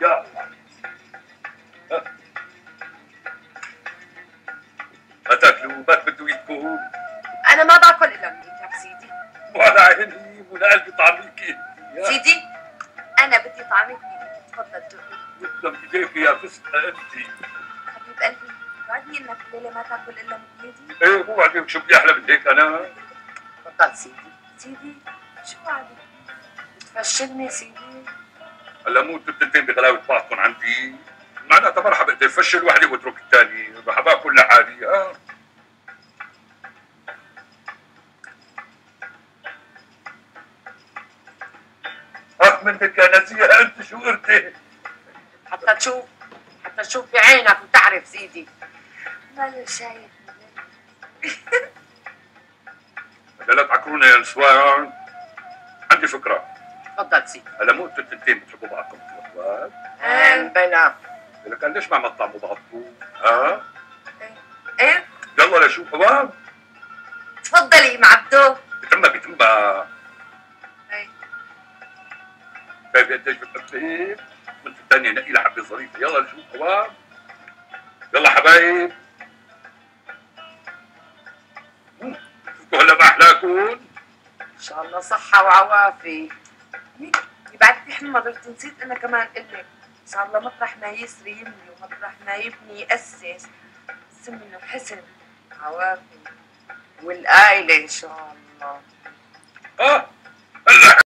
يا الله. ما تاكلوا ما بده ايدكم. انا ما باكل الا من ايدك سيدي. ولا عيني ولا قلبي طعميكي. سيدي انا بدي طعمك بايدي، تفضل دوق. تسلم ايديك يا فسقه انت. حبيب قلبي وعدني انك الليله ما تاكل الا من ايدي. ايه هو وعدك شو بدي احلى من هيك انا؟ تفضل سيدي. سيدي شو وعدك؟ بتفشلني سيدي؟ هلا مو انتوا التنتين بغلاوه بعضكم عندي. معناتها ما رح بقدر افشل وحده واترك الثاني، رح باكل لحالي. منك يا نسيها انت شو قرتي؟ حتى تشوف بعينك وتعرف سيدي. ماله شايف هلا لا تعكرونا يا نسوان. عندي فكره. تفضل سيدي. هلا مو انتوا التنتين بتحبوا بعضكم اخوات؟ بلا. لك ليش ما تطعموا بعضكم؟ ها؟ ايه؟ يلا لشوف هوام. تفضلي معبدو. بتمها. ايه. شايف قديش بتحبي؟ وانت الثانية نقي لها حبة ظريفة. يلا نشوف هوام. يلا حبايب. شفتوا هلا ما احلاكم؟ ان شاء الله صحة وعوافي. بعد مرة نسيت انا كمان قلك ان شاء الله مطرح ما يسري يمني ومطرح ما يبني يأسس. سمنه حسن عوافي والآيلة ان شاء الله.